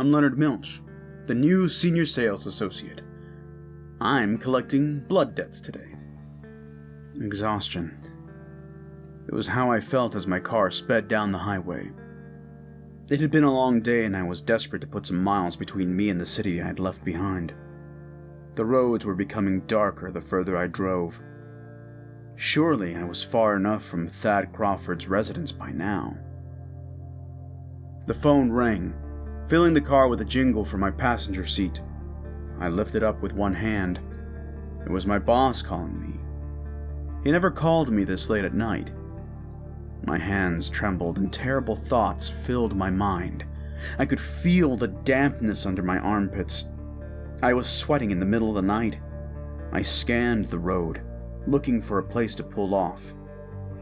I'm Lenoard Miltch, the new senior sales associate. I'm collecting blood debts today. Exhaustion. It was how I felt as my car sped down the highway. It had been a long day and I was desperate to put some miles between me and the city I had left behind. The roads were becoming darker the further I drove. Surely I was far enough from Thad Crawford's residence by now. The phone rang, filling the car with a jingle from my passenger seat. I lifted up with one hand. It was my boss calling me. He never called me this late at night. My hands trembled and terrible thoughts filled my mind. I could feel the dampness under my armpits. I was sweating in the middle of the night. I scanned the road, looking for a place to pull off.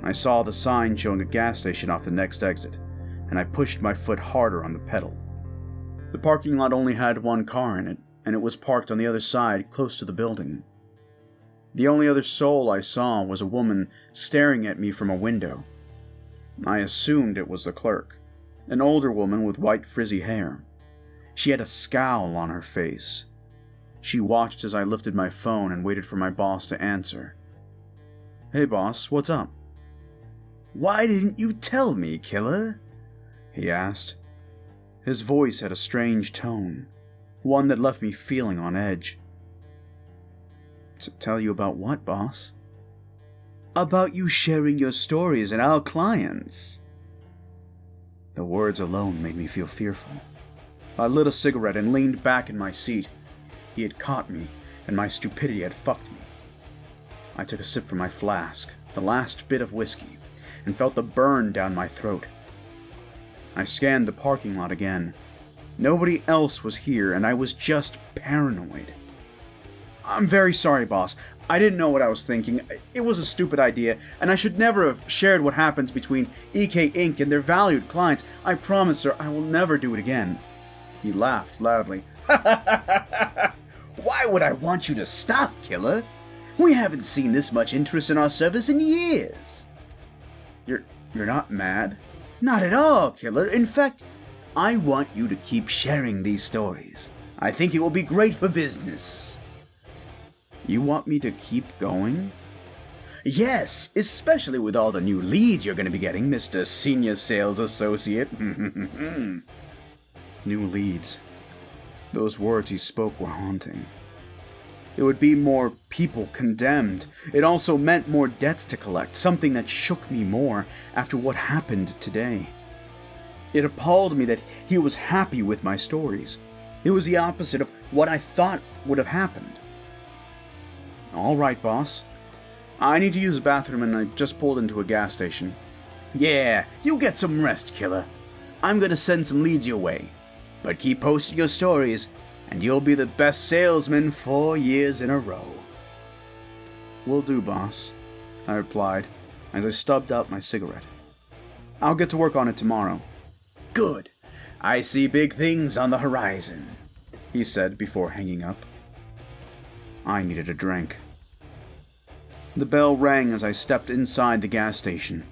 I saw the sign showing a gas station off the next exit, and I pushed my foot harder on the pedal. The parking lot only had one car in it, and it was parked on the other side, close to the building. The only other soul I saw was a woman staring at me from a window. I assumed it was the clerk, an older woman with white frizzy hair. She had a scowl on her face. She watched as I lifted my phone and waited for my boss to answer. "Hey boss, what's up?" "Why didn't you tell me, killer?" he asked. His voice had a strange tone, one that left me feeling on edge. "To tell you about what, boss?" "About you sharing your stories and our clients." The words alone made me feel fearful. I lit a cigarette and leaned back in my seat. He had caught me, and my stupidity had fucked me. I took a sip from my flask, the last bit of whiskey, and felt the burn down my throat. I scanned the parking lot again. Nobody else was here, and I was just paranoid. "I'm very sorry, boss. I didn't know what I was thinking. It was a stupid idea, and I should never have shared what happens between EKINC and their valued clients. I promise, sir, I will never do it again." He laughed loudly. "Why would I want you to stop, killer? We haven't seen this much interest in our service in years." You're not mad?" "Not at all, killer. In fact, I want you to keep sharing these stories. I think it will be great for business." "You want me to keep going?" "Yes, especially with all the new leads you're going to be getting, Mr. Senior Sales Associate." New leads. Those words he spoke were haunting. It would be more people condemned. It also meant more debts to collect, something that shook me more after what happened today. It appalled me that he was happy with my stories. It was the opposite of what I thought would have happened. "All right, boss. I need to use the bathroom and I just pulled into a gas station." "Yeah, you get some rest, killer. I'm gonna send some leads your way. But keep posting your stories, and you'll be the best salesman 4 years in a row." "Will do, boss," I replied as I stubbed out my cigarette. "I'll get to work on it tomorrow." "Good. I see big things on the horizon," he said before hanging up. I needed a drink. The bell rang as I stepped inside the gas station.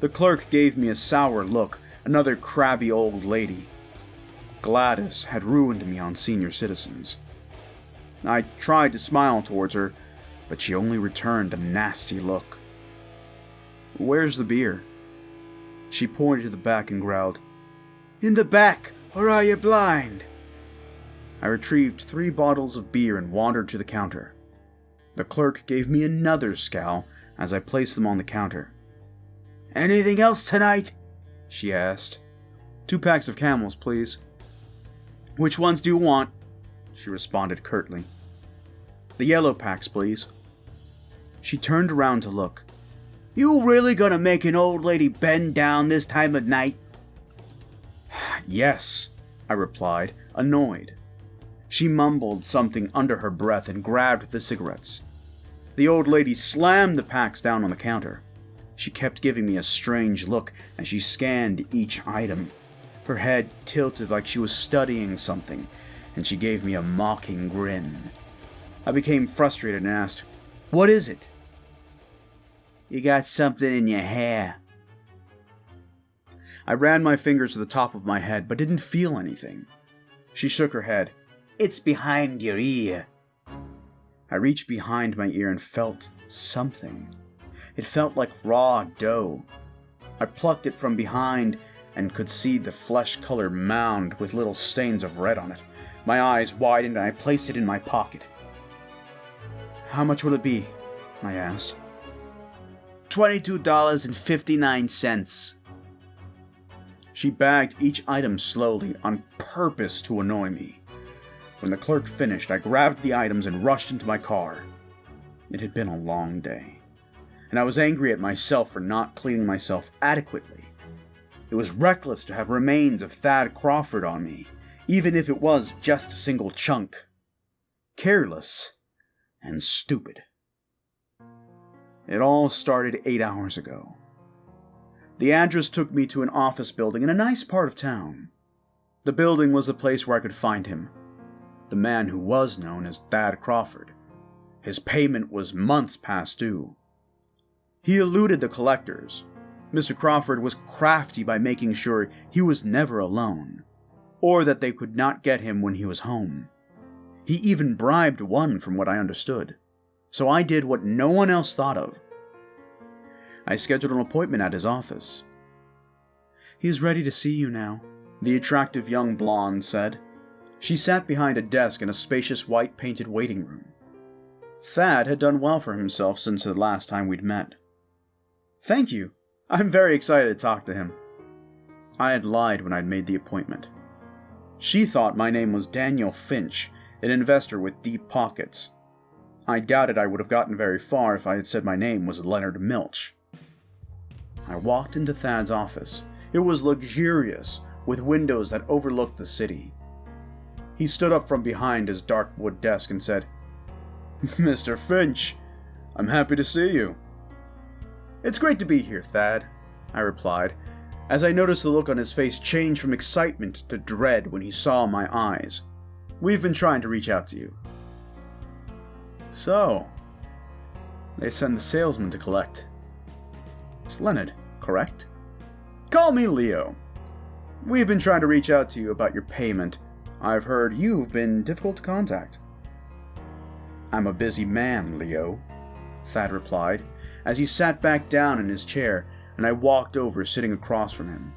The clerk gave me a sour look, another crabby old lady. Gladys had ruined me on senior citizens. I tried to smile towards her, but she only returned a nasty look. "Where's the beer?" She pointed to the back and growled, "In the back, or are you blind?" I retrieved 3 bottles of beer and wandered to the counter. The clerk gave me another scowl as I placed them on the counter. "Anything else tonight?" she asked. 2 packs of Camels, please." "Which ones do you want?" she responded curtly. "The yellow packs, please." She turned around to look. "You really gonna make an old lady bend down this time of night?" "Yes," I replied, annoyed. She mumbled something under her breath and grabbed the cigarettes. The old lady slammed the packs down on the counter. She kept giving me a strange look as she scanned each item. Her head tilted like she was studying something, and she gave me a mocking grin. I became frustrated and asked, "What is it?" "You got something in your hair." I ran my fingers to the top of my head, but didn't feel anything. She shook her head. "It's behind your ear." I reached behind my ear and felt something. It felt like raw dough. I plucked it from behind and could see the flesh-colored mound with little stains of red on it. My eyes widened and I placed it in my pocket. "How much will it be?" I asked. $22.59. She bagged each item slowly, on purpose to annoy me. When the clerk finished, I grabbed the items and rushed into my car. It had been a long day, and I was angry at myself for not cleaning myself adequately. It was reckless to have remains of Thad Crawford on me, even if it was just a single chunk. Careless and stupid. It all started 8 hours ago. The address took me to an office building in a nice part of town. The building was the place where I could find him, the man who was known as Thad Crawford. His payment was months past due. He eluded the collectors. Mr. Crawford was crafty by making sure he was never alone, or that they could not get him when he was home. He even bribed one, from what I understood. So I did what no one else thought of. I scheduled an appointment at his office. "He is ready to see you now," the attractive young blonde said. She sat behind a desk in a spacious white-painted waiting room. Thad had done well for himself since the last time we'd met. "Thank you. I'm very excited to talk to him." I had lied when I'd made the appointment. She thought my name was Daniel Finch, an investor with deep pockets. I doubted I would have gotten very far if I had said my name was Lenoard Miltch. I walked into Thad's office. It was luxurious, with windows that overlooked the city. He stood up from behind his dark wood desk and said, "Mr. Finch, I'm happy to see you." "It's great to be here, Thad," I replied, as I noticed the look on his face change from excitement to dread when he saw my eyes. "We've been trying to reach out to you." "So, they send the salesman to collect. It's Lenoard, correct?" "Call me Leo. We've been trying to reach out to you about your payment. I've heard you've been difficult to contact." "I'm a busy man, Leo," Thad replied, as he sat back down in his chair and I walked over, sitting across from him.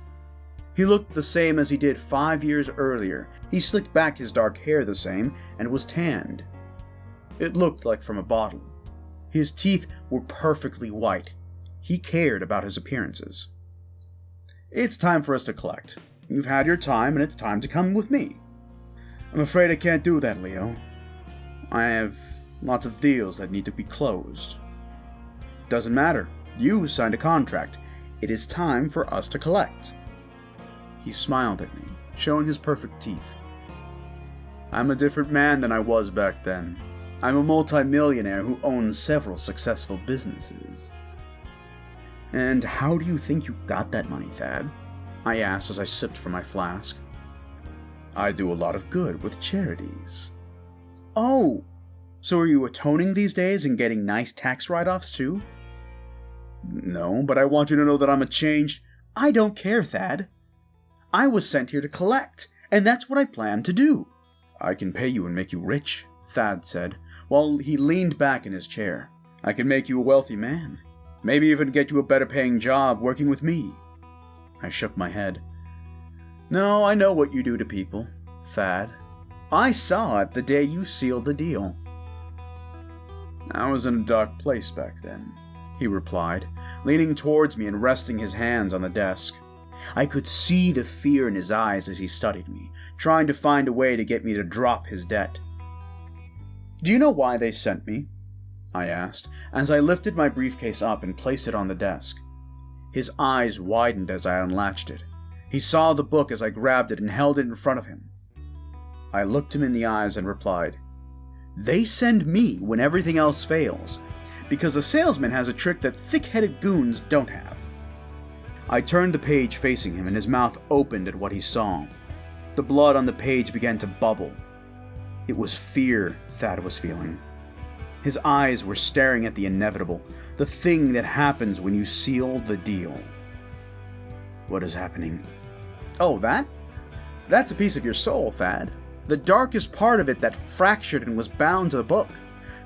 He looked the same as he did 5 years earlier. He slicked back his dark hair the same and was tanned. It looked like from a bottle. His teeth were perfectly white. He cared about his appearances. "It's time for us to collect. You've had your time and it's time to come with me." "I'm afraid I can't do that, Leo. I have lots of deals that need to be closed." "Doesn't matter. You signed a contract. It is time for us to collect." He smiled at me, showing his perfect teeth. "I'm a different man than I was back then. I'm a multi-millionaire who owns several successful businesses." "And how do you think you got that money, Thad?" I asked as I sipped from my flask. "I do a lot of good with charities." "Oh, so are you atoning these days and getting nice tax write-offs too?" "No, but I want you to know that I'm a changed—" "I don't care, Thad. I was sent here to collect, and that's what I plan to do." "I can pay you and make you rich," Thad said, while he leaned back in his chair. "I can make you a wealthy man. Maybe even get you a better-paying job working with me." I shook my head. "No, I know what you do to people, Thad. I saw it the day you sealed the deal." "I was in a dark place back then," he replied, leaning towards me and resting his hands on the desk. I could see the fear in his eyes as he studied me, trying to find a way to get me to drop his debt. "Do you know why they sent me?" I asked, as I lifted my briefcase up and placed it on the desk. His eyes widened as I unlatched it. He saw the book as I grabbed it and held it in front of him. I looked him in the eyes and replied, "They send me when everything else fails, because a salesman has a trick that thick-headed goons don't have." I turned the page facing him, and his mouth opened at what he saw. The blood on the page began to bubble. It was fear Thad was feeling. His eyes were staring at the inevitable, the thing that happens when you seal the deal. "What is happening?" "Oh, that's a piece of your soul, Thad. The darkest part of it that fractured and was bound to the book.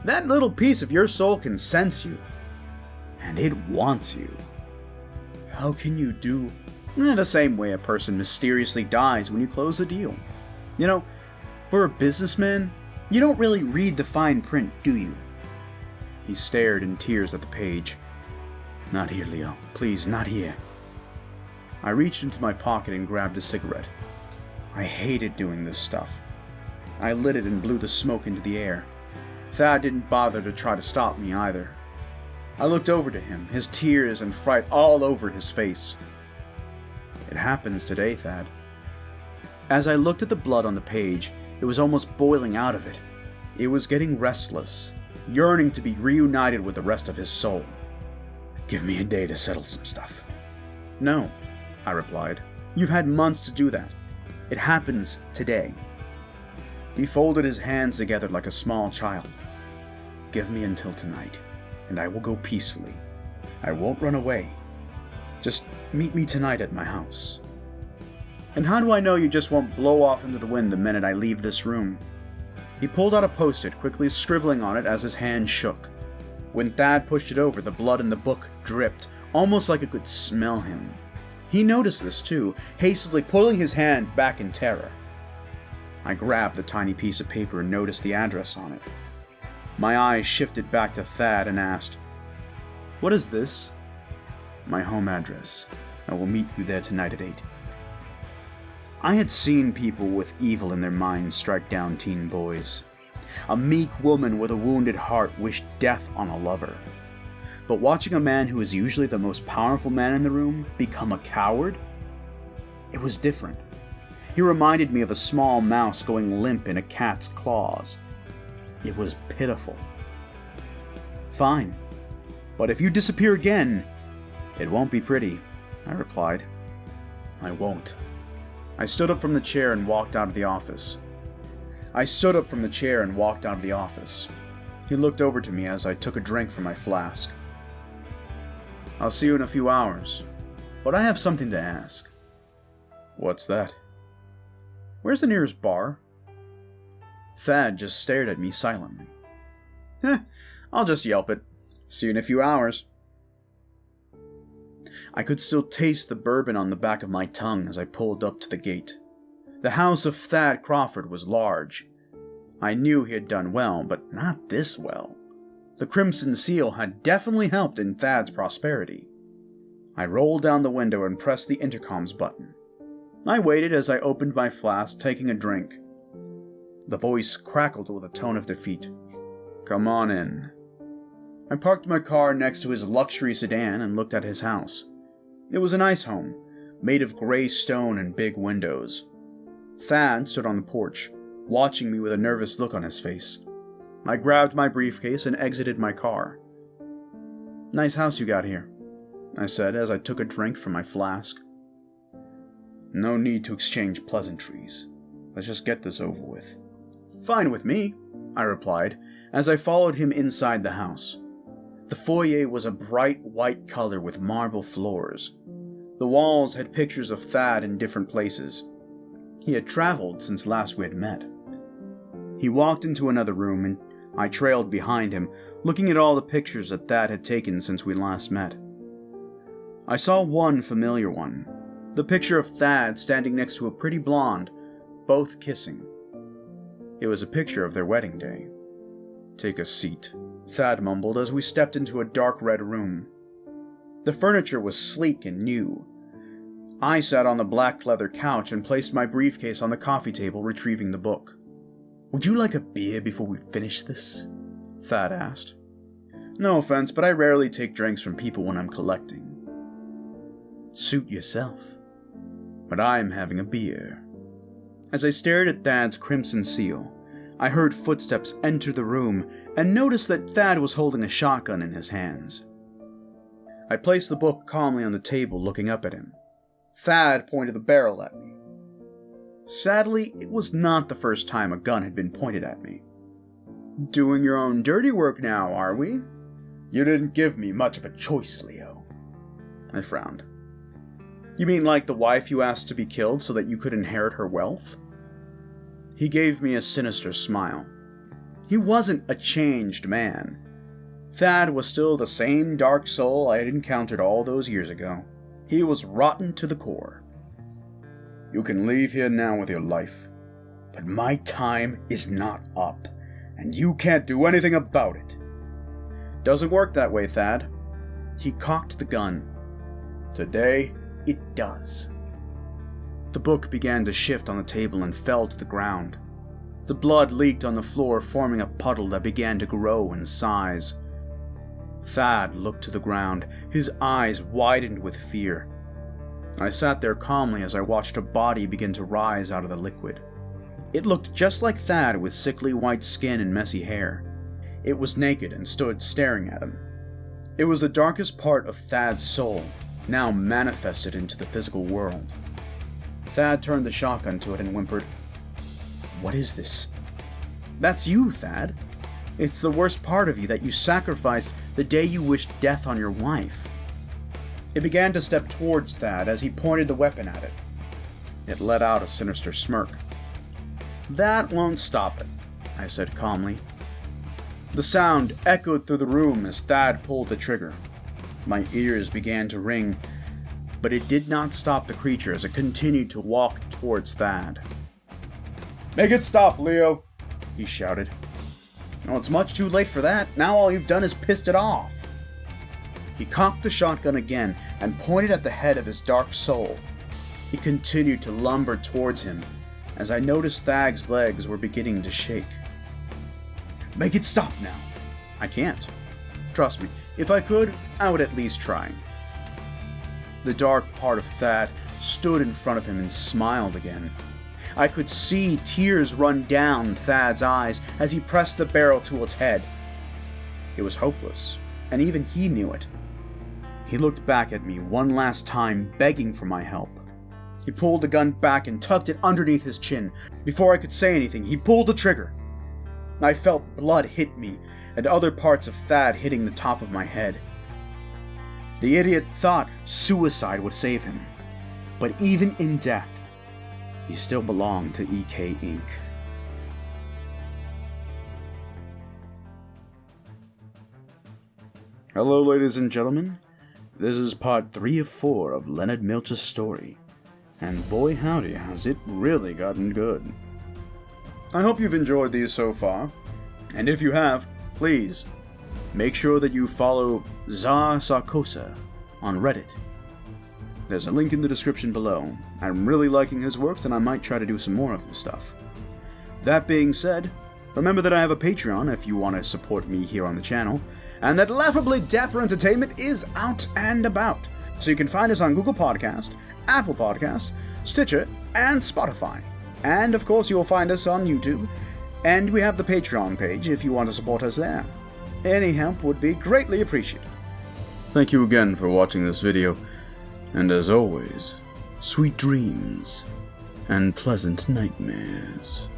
That little piece of your soul can sense you. And it wants you. How can you do... The same way a person mysteriously dies when you close a deal. You know, for a businessman, you don't really read the fine print, do you? He stared in tears at the page. Not here, Leo. Please, not here. I reached into my pocket and grabbed a cigarette. I hated doing this stuff. I lit it and blew the smoke into the air. Thad didn't bother to try to stop me either. I looked over to him, his tears and fright all over his face. It happens today, Thad. As I looked at the blood on the page, it was almost boiling out of it. It was getting restless, yearning to be reunited with the rest of his soul. Give me a day to settle some stuff. No, I replied. You've had months to do that. It happens today. He folded his hands together like a small child. Give me until tonight, and I will go peacefully. I won't run away. Just meet me tonight at my house. And how do I know you just won't blow off into the wind the minute I leave this room? He pulled out a post-it, quickly scribbling on it as his hand shook. When Thad pushed it over, the blood in the book dripped, almost like it could smell him. He noticed this too, hastily pulling his hand back in terror. I grabbed the tiny piece of paper and noticed the address on it. My eyes shifted back to Thad and asked, "What is this?" "My home address. I will meet you there tonight at 8. I had seen people with evil in their minds strike down teen boys. A meek woman with a wounded heart wished death on a lover. But watching a man who is usually the most powerful man in the room become a coward? It was different. He reminded me of a small mouse going limp in a cat's claws. It was pitiful. Fine. But if you disappear again, it won't be pretty, I replied. I won't. I stood up from the chair and walked out of the office. He looked over to me as I took a drink from my flask. I'll see you in a few hours, but I have something to ask. What's that? Where's the nearest bar? Thad just stared at me silently. I'll just yelp it. See you in a few hours. I could still taste the bourbon on the back of my tongue as I pulled up to the gate. The house of Thad Crawford was large. I knew he had done well, but not this well. The Crimson Seal had definitely helped in Thad's prosperity. I rolled down the window and pressed the intercom's button. I waited as I opened my flask, taking a drink. The voice crackled with a tone of defeat. Come on in. I parked my car next to his luxury sedan and looked at his house. It was a nice home, made of gray stone and big windows. Thad stood on the porch, watching me with a nervous look on his face. I grabbed my briefcase and exited my car. Nice house you got here, I said as I took a drink from my flask. No need to exchange pleasantries. Let's just get this over with. Fine with me, I replied as I followed him inside the house. The foyer was a bright white color with marble floors. The walls had pictures of Thad in different places. He had traveled since last we had met. He walked into another room and I trailed behind him, looking at all the pictures that Thad had taken since we last met. I saw one familiar one, the picture of Thad standing next to a pretty blonde, both kissing. It was a picture of their wedding day. Take a seat, Thad mumbled as we stepped into a dark red room. The furniture was sleek and new. I sat on the black leather couch and placed my briefcase on the coffee table, retrieving the book. Would you like a beer before we finish this? Thad asked. No offense, but I rarely take drinks from people when I'm collecting. Suit yourself. But I'm having a beer. As I stared at Thad's Crimson Seal, I heard footsteps enter the room and noticed that Thad was holding a shotgun in his hands. I placed the book calmly on the table, looking up at him. Thad pointed the barrel at me. Sadly, it was not the first time a gun had been pointed at me. Doing your own dirty work now, are we? You didn't give me much of a choice, Leo. I frowned. You mean like the wife you asked to be killed so that you could inherit her wealth? He gave me a sinister smile. He wasn't a changed man. Thad was still the same dark soul I had encountered all those years ago. He was rotten to the core. You can leave here now with your life, but my time is not up, and you can't do anything about it. Doesn't work that way, Thad. He cocked the gun. Today, it does. The book began to shift on the table and fell to the ground. The blood leaked on the floor, forming a puddle that began to grow in size. Thad looked to the ground, his eyes widened with fear. I sat there calmly as I watched a body begin to rise out of the liquid. It looked just like Thad with sickly white skin and messy hair. It was naked and stood staring at him. It was the darkest part of Thad's soul, now manifested into the physical world. Thad turned the shotgun to it and whimpered, "What is this?" "That's you, Thad. It's the worst part of you that you sacrificed the day you wished death on your wife." It began to step towards Thad as he pointed the weapon at it. It let out a sinister smirk. "That won't stop it," I said calmly. The sound echoed through the room as Thad pulled the trigger. My ears began to ring, but it did not stop the creature as it continued to walk towards Thad. "Make it stop, Leo," he shouted. "Oh, it's much too late for that. Now all you've done is pissed it off." He cocked the shotgun again and pointed at the head of his dark soul. He continued to lumber towards him as I noticed Thad's legs were beginning to shake. "Make it stop now." "I can't. Trust me, if I could, I would at least try." The dark part of Thad stood in front of him and smiled again. I could see tears run down Thad's eyes as he pressed the barrel to its head. It was hopeless, and even he knew it. He looked back at me one last time, begging for my help. He pulled the gun back and tucked it underneath his chin. Before I could say anything, he pulled the trigger. I felt blood hit me, and other parts of Thad hitting the top of my head. The idiot thought suicide would save him, but even in death, he still belonged to EKINC. Hello, ladies and gentlemen. This is part 3 of 4 of Lenoard Miltch's story, and boy howdy has it really gotten good. I hope you've enjoyed these so far, and if you have, please make sure that you follow CzarCarcosa on Reddit. There's a link in the description below. I'm really liking his work, and I might try to do some more of his stuff. That being said, remember that I have a Patreon if you want to support me here on the channel, and that Laughably Dapper Entertainment is out and about, so you can find us on Google Podcast, Apple Podcast, Stitcher, and Spotify. And of course you'll find us on YouTube, and we have the Patreon page if you want to support us there. Any help would be greatly appreciated. Thank you again for watching this video, and as always, sweet dreams and pleasant nightmares.